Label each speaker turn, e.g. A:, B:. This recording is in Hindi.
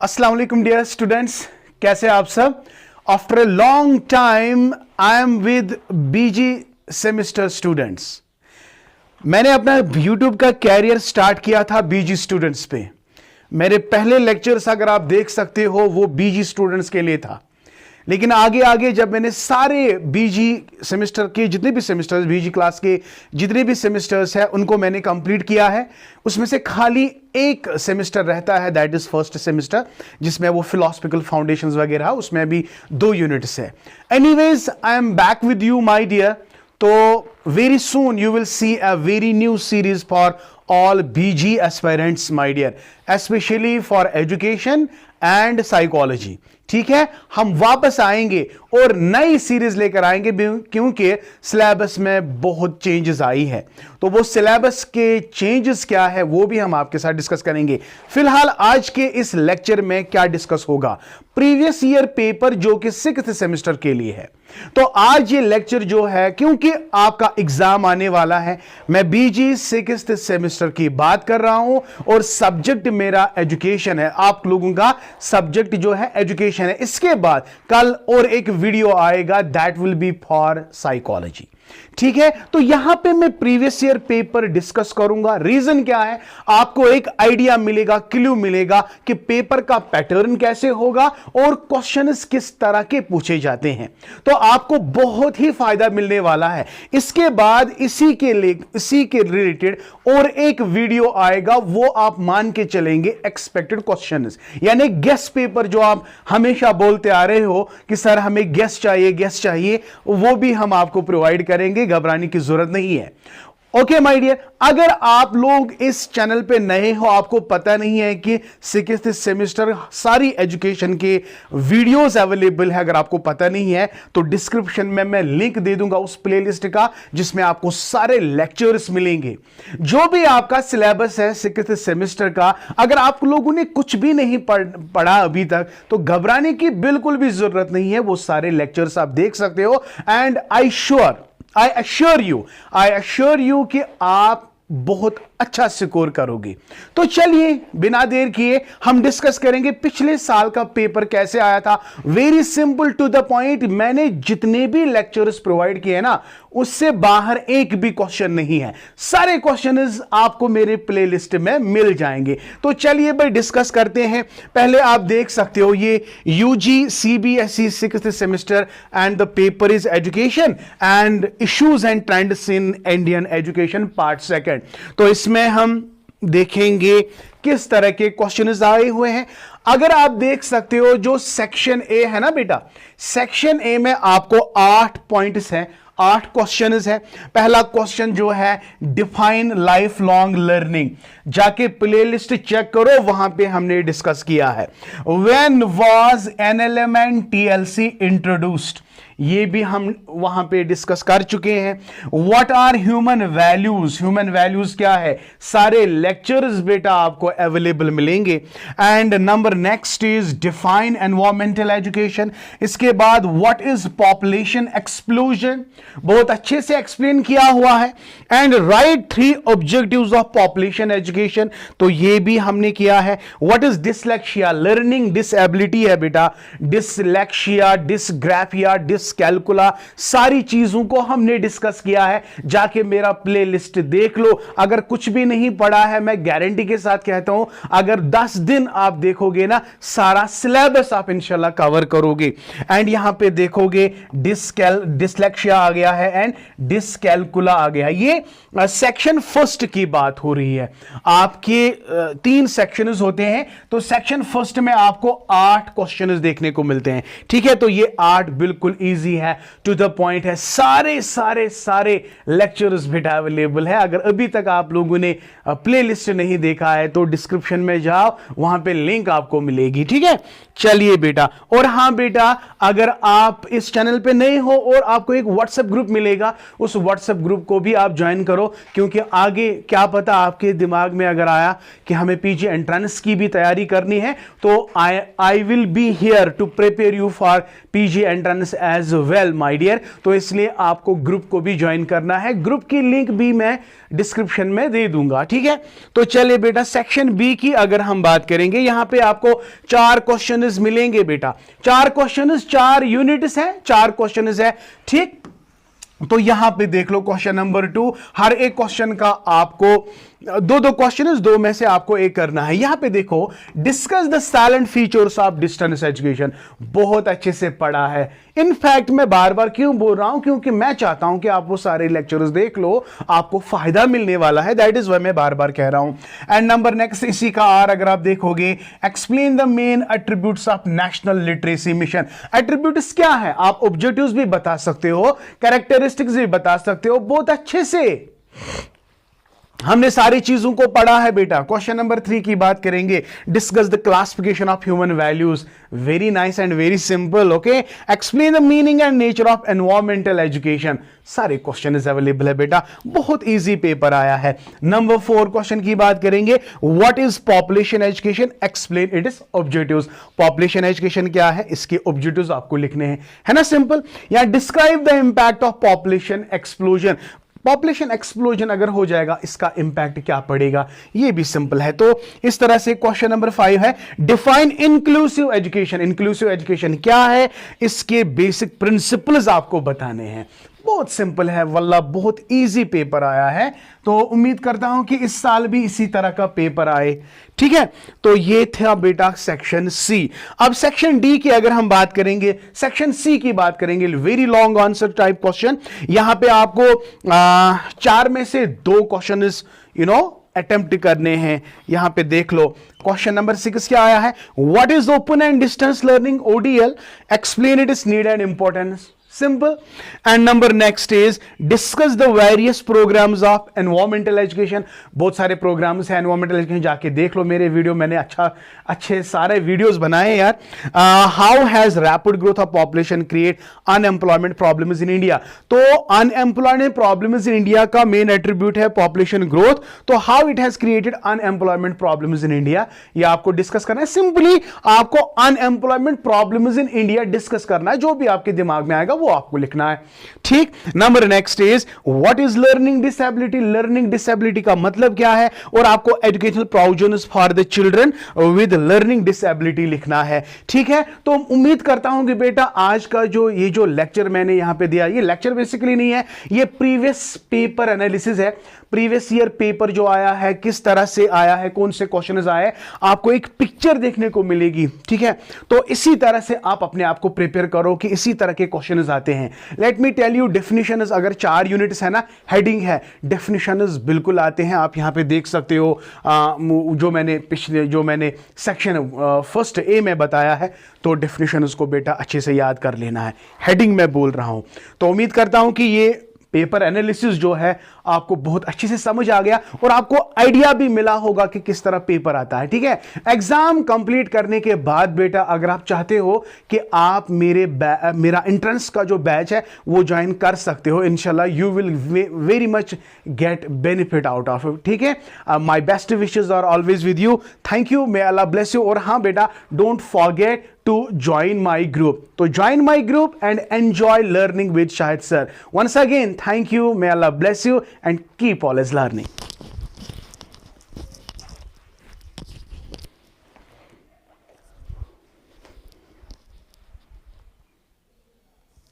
A: अस्सलाम वालेकुम डियर स्टूडेंट्स, कैसे आप सब। After a long time I am with BG semester students. मैंने अपना यूट्यूब का कैरियर स्टार्ट किया था बीजी स्टूडेंट्स पे। मेरे पहले लेक्चर्स अगर आप देख सकते हो वो बीजी स्टूडेंट्स के लिए था, लेकिन आगे आगे जब मैंने सारे बीजी सेमेस्टर के जितने भी सेमेस्टर्स, बीजी क्लास के जितने भी सेमेस्टर्स हैं उनको मैंने कंप्लीट किया है। उसमें से खाली एक सेमेस्टर रहता है, दैट इज फर्स्ट सेमेस्टर, जिसमें वो फिलोसफिकल फाउंडेशंस वगैरह, उसमें अभी 2 यूनिट्स है। Anyways, I am back with you my dear. तो very soon you will see a very new series for all BG aspirants my dear, especially for education and psychology। ठीक है, हम वापस आएंगे और नई सीरीज लेकर आएंगे क्योंकि सिलेबस में बहुत चेंजेस आई है। तो वो सिलेबस के चेंजेस क्या है वो भी हम आपके साथ डिस्कस करेंगे। फिलहाल आज के इस लेक्चर में क्या डिस्कस होगा, प्रीवियस ईयर पेपर जो कि 6th सेमेस्टर के लिए है। तो आज ये लेक्चर जो है, क्योंकि आपका एग्जाम आने वाला है, मैं बीजी 6th सेमेस्टर की बात कर रहा हूं और सब्जेक्ट मेरा एजुकेशन है। आप लोगों का सब्जेक्ट जो है एजुकेशन है। इसके बाद कल और एक वीडियो आएगा, that will be for psychology. ठीक है, तो यहां पे मैं प्रीवियस ईयर पेपर डिस्कस करूंगा। रीजन क्या है, आपको एक आइडिया मिलेगा, क्लू मिलेगा कि पेपर का पैटर्न कैसे होगा और क्वेश्चंस किस तरह के पूछे जाते हैं। तो आपको बहुत ही फायदा मिलने वाला है। इसके बाद इसी के रिलेटेड और एक वीडियो आएगा, वो आप मान के चलेंगे एक्सपेक्टेड क्वेश्चंस, यानी गेस पेपर जो आप हमेशा बोलते आ रहे हो कि सर हमें गेस चाहिए, वो भी हम आपको प्रोवाइड करेंगे, घबराने की जरूरत नहीं है। ओके माय डियर, अगर आप लोग इस चैनल पे नए हो, आपको पता नहीं है कि 6th सेमेस्टर सारी एजुकेशन के वीडियोस अवेलेबल है, अगर आपको पता नहीं है तो डिस्क्रिप्शन में मैं लिंक दे दूंगा उस प्लेलिस्ट का, जिसमें आपको सारे लेक्चर्स मिलेंगे। जो भी आपका सिलेबस है 6th सेमेस्टर का, अगर आप लोगों ने कुछ भी नहीं पढ़ा अभी तक तो घबराने की बिल्कुल भी जरूरत नहीं है, वो सारे लेक्चर्स आप देख सकते हो। एंड I assure you कि आप बहुत अच्छा स्कोर करोगे। तो चलिए बिना देर किए हम डिस्कस करेंगे पिछले साल का पेपर कैसे आया था। Very simple to the point, मैंने जितने भी लेक्चर्स प्रोवाइड किए ना उससे बाहर एक भी क्वेश्चन नहीं है, सारे क्वेश्चंस आपको मेरे प्लेलिस्ट में मिल जाएंगे। तो चलिए भाई डिस्कस करते हैं। पहले आप देख सकते हो ये UG CBSE 6th semester and the paper is education and issues and trends in Indian education part 2। तो इसमें हम देखेंगे किस तरह के क्वेश्चंस आए हुए हैं। अगर आप देख सकते हो जो सेक्शन ए है ना बेटा, सेक्शन ए में आपको 8 पॉइंट्स हैं, 8 क्वेश्चंस है। पहला क्वेश्चन जो है डिफाइन लाइफ लॉन्ग लर्निंग, जाके प्लेलिस्ट चेक करो, वहां पे हमने डिस्कस किया है। When was NLM and TLC introduced, ये भी हम वहां पे डिस्कस कर चुके हैं। What are human values, human values क्या है, सारे लेक्चर्स बेटा आपको अवेलेबल मिलेंगे। And number next is define environmental education. इसके बाद व्हाट इज पॉपुलेशन एक्सप्लोजन, बहुत अच्छे से एक्सप्लेन किया हुआ है। And right 3 objectives of population education, तो ये भी हमने किया है। What is dyslexia, learning disability है बेटा, डिसलेक्सिया, डिसग्राफिया, कैलकुला, सारी चीजों को हमने डिस्कस किया है। जाके मेरा प्लेलिस्ट देख लो। अगर कुछ भी नहीं पढ़ा है, मैं गारंटी के साथ कहता हूं, अगर 10 दिन आप देखोगे ना, सारा सिलेबस आप इंशाल्लाह कवर करोगे। एंड यहां पे देखोगे डिसलेक्सिया आ गया है एंड डिसकैलकुला आ गया। ये सेक्शन फर्स्ट की बात हो रही है। आपके 3 सेक्शंस होते हैं, तो सेक्शन फर्स्ट में आपको 8 क्वेश्चंस देखने को मिलते हैं। ठीक है, तो ये 8 बिल्कुल इजी है, टू द पॉइंट है, सारे लेक्चर्स बेटा अवेलेबल है। अगर अभी तक आप लोगों ने प्लेलिस्ट नहीं देखा है तो डिस्क्रिप्शन में जाओ, वहां पे लिंक आपको मिलेगी। ठीक है, चलिए बेटा। और हां बेटा, अगर आप इस चैनल पे नए हो और आपको एक व्हाट्सएप ग्रुप मिलेगा, उस व्हाट्सएप ग्रुप को भी आप ज्वाइन करो, क्योंकि आगे क्या पता आपके दिमाग में अगर आया कि हमें पीजी एंट्रेंस की भी तैयारी करनी है, तो I will be here to prepare you for PG entrance as as well my dear. तो इसलिए आपको ग्रुप को भी ज्वाइन करना है, ग्रुप की लिंक भी मैं डिस्क्रिप्शन में दे दूंगा, ठीक है। तो चलिए बेटा, सेक्शन बी की अगर हम बात करेंगे, यहां पे आपको 4 क्वेश्चंस मिलेंगे बेटा। 4 क्वेश्चंस, 4 यूनिट्स है, 4 क्वेश्चंस है, ठीक। तो यहां पे देख लो क्वेश्चन नंबर 2, हर एक क्वेश्चन का आपको दो क्वेश्चन, 2 में से आपको एक करना है। यहां पे देखो, discuss the salient features of distance education, बहुत अच्छे से पढ़ा है। इनफैक्ट मैं बार बार क्यों बोल रहा हूं, क्योंकि मैं चाहता हूं कि आप वो सारे लेक्चर्स देख लो, आपको फायदा मिलने वाला है, दैट इज वाई मैं बार बार कह रहा हूं। एंड नंबर नेक्स्ट इसी का आर अगर आप देखोगे, explain the main attributes of national literacy mission. Attributes क्या है, आप ऑब्जेक्टिव्स भी बता सकते हो, कैरेक्टरिस्टिक्स भी बता सकते हो, बहुत अच्छे से हमने सारी चीजों को पढ़ा है बेटा। क्वेश्चन नंबर 3 की बात करेंगे, discuss the classification of human values, very nice and very simple, okay. Explain the meaning and nature of environmental education, सारे क्वेश्चन अवेलेबल है बेटा, बहुत इजी पेपर आया है। नंबर 4 क्वेश्चन की बात करेंगे, what is population education, explain it is objectives. Population education क्या है, इसके ऑब्जेक्टिव्स आपको लिखने हैं, है ना, सिंपल। या describe the impact of population explosion, population explosion अगर हो जाएगा इसका इंपैक्ट क्या पड़ेगा, ये भी सिंपल है। तो इस तरह से क्वेश्चन नंबर 5 है, define inclusive education. Inclusive education क्या है, इसके बेसिक प्रिंसिपल्स आपको बताने हैं, बहुत सिंपल है वल्ला, बहुत इजी पेपर आया है। तो उम्मीद करता हूं कि इस साल भी इसी तरह का पेपर आए, ठीक है। तो ये था बेटा सेक्शन सी। अब सेक्शन डी की अगर हम बात करेंगे, सेक्शन सी की बात करेंगे, very long answer type question. यहां पे आपको 4 में से 2 क्वेश्चन अटेम्प्ट करने हैं। यहां पे देख लो, क्वेश्चन नंबर 6 क्या आया है, what is open and distance learning ODL, explain it is need and importance, simple. And number next is discuss the various programs of environmental education, बहुत सारे प्रोग्राम्स हैं एनवायरमेंटल एजुकेशन, जाके देख लो मेरे वीडियो, मैंने अच्छे सारे वीडियोस बनाए यार। How has rapid growth of population create unemployment problems in India, तो अनएम्प्लॉयमेंट प्रॉब्लम्स इन इंडिया का मेन एट्रीब्यूट है पॉपुलेशन ग्रोथ, तो how it has created unemployment problems in India, ये आपको डिस्कस करना है। सिंपली आपको unemployment problems in India discuss करना है, जो भी आपके दिमाग में आएगा वो आपको लिखना है, ठीक। Number next is what is learning disability, learning disability का मतलब क्या है, और आपको educational provisions for the children with learning disability लिखना है, ठीक है। तो उम्मीद करता हूं कि बेटा आज का जो लेक्चर मैंने यहां पे दिया, ये लेक्चर बेसिकली नहीं है, ये प्रीवियस पेपर एनालिसिस है। प्रीवियस ईयर पेपर जो आया है, किस तरह से आया है, कौन से क्वेश्चंस आए, आपको एक पिक्चर देखने को मिलेगी, ठीक है। तो इसी तरह से आप अपने आप को प्रिपेयर करो कि इसी तरह के क्वेश्चंस आते हैं। Let me tell you, definitions अगर 4 यूनिट्स है ना, हेडिंग है, डेफिनेशंस बिल्कुल आते हैं, आप यहां पे देख सकते हो। जो मैंने सेक्शन फर्स्ट ए में बताया है, तो डेफिनेशंस को बेटा अच्छे से याद कर लेना है, हेडिंग में बोल रहा हूं। तो उम्मीद करता हूं कि ये पेपर एनालिसिस जो है आपको बहुत अच्छे से समझ आ गया और आपको आइडिया भी मिला होगा कि किस तरह पेपर आता है, ठीक है। एग्जाम कंप्लीट करने के बाद बेटा अगर आप चाहते हो कि आप मेरा एंट्रेंस का जो बैच है वो ज्वाइन कर सकते हो, इंशाल्लाह you will very much get benefit out of it, ठीक है। My best wishes are always with you, thank you, may Allah bless you. और हाँ बेटा, don't forget to join my group. So join my group and enjoy learning with Shahid sir. Once again, thank you. May Allah bless you and keep always learning.